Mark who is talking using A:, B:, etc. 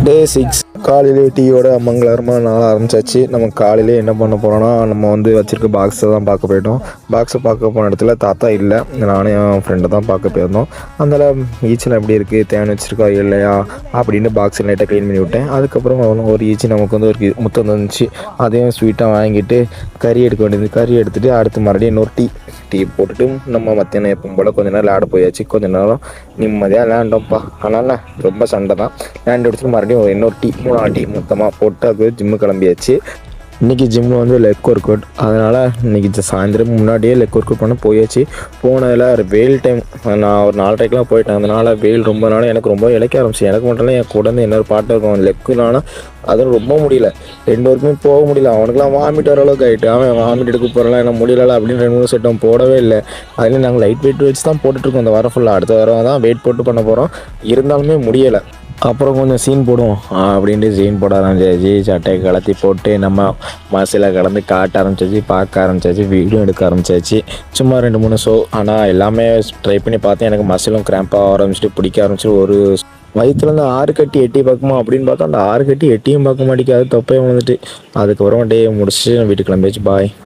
A: டே 6 காலையிலே டீயோட மங்களகரமாக நாள் ஆரம்பிச்சாச்சு. நம்ம காலையிலே என்ன பண்ண போகிறோன்னா, நம்ம வந்து வச்சுருக்க பாக்ஸை தான் பார்க்க போயிட்டோம். பாக்ஸை பார்க்க போன இடத்துல தாத்தா இல்லை, நானும் என் ஃப்ரெண்டை தான் பார்க்க போயிருந்தோம். அதனால் ஈச்சல் எப்படி இருக்குது, தேன் வச்சுருக்கா இல்லையா அப்படின்னு பாக்ஸை லைட்டாக க்ளீன் பண்ணி விட்டேன். அதுக்கப்புறம் ஒரு ஈச்சி நமக்கு வந்து ஒரு முத்தம் வந்துச்சு. அதையும் ஸ்வீட்டாக வாங்கிட்டு கறி எடுக்க வேண்டியது. கறி எடுத்துகிட்டு அடுத்து மறுபடியும் இன்னொரு டீ போட்டுட்டு நம்ம மத்தியானம் எப்பவும் போல் கொஞ்ச நேரம் விளையாட போயாச்சு. கொஞ்ச நேரம் நிம்மதியாக விளையாண்டோம்ப்பா. ஆனால் ரொம்ப சண்டை தான். விளையாண்டு எடுத்துட்டு மறுபடியும் இன்னொரு டீ மொத்தமாக போட்டு அது ஜிம்மு கிளம்பியாச்சு. இன்றைக்கி ஜிம்மு வந்து லெக் ஒர்க் அவுட். அதனால் இன்றைக்கி சாயந்தரம் முன்னாடியே லெக் ஒர்க் அவுட் பண்ண போயாச்சு. போனதில் வெயில் டைம் நான் ஒரு 4:30க்கெலாம் போயிட்டேன். அதனால் வெயில் ரொம்ப நாள் எனக்கு ரொம்ப இழைக்க ஆரம்பிச்சு. எனக்கு மட்டும் இல்லை, என் கூட வந்து இன்னொரு பாட்டு இருக்கும் லெக்குனால அதுவும் ரொம்ப முடியல. 2 பேருக்குமே போக முடியல. அவனுக்குலாம் வாமிட் வர அளவுக்கு ஆகிட்டு அவன் வாமிட் எடுக்க போகிறலாம் என்ன முடியல அப்படின்னு 2-3 செட் அவன் போடவே இல்லை. அதுலேயும் நாங்கள் லைட் வெயிட் வச்சு தான் போட்டுட்ருக்கோம். இந்த வாரம் ஃபுல்லாக அடுத்த வாரம் தான் வெயிட் போட்டு பண்ண போகிறோம். இருந்தாலுமே முடியலை. அப்புறம் கொஞ்சம் சீன் போடுவோம் அப்படின்ட்டு சீன் போட ஆரம்பிச்சாச்சு. சட்டையை கலத்தி போட்டு நம்ம மசில கலந்து காட்ட ஆரம்பிச்சாச்சு, பார்க்க ஆரம்பிச்சாச்சு, வீடியோ எடுக்க ஆரம்பிச்சாச்சு. சும்மா 2-3 ஷோ. ஆனால் எல்லாமே ட்ரை பண்ணி பார்த்தேன். எனக்கு மசிலும் கிராம்பாக ஆரம்பிச்சிட்டு பிடிக்க ஆரம்பிச்சு. ஒரு வயிற்றுலேருந்து 6 கட்டி எட்டி பார்க்குமா அப்படின்னு பார்த்தா அந்த 6 கட்டி எட்டியும் பார்க்க மாட்டேங்காது. தொப்பையும் வந்துட்டு அதுக்கப்புறம் டே முடிச்சு வீட்டுக்கு கிளம்பியாச்சு. பாய்.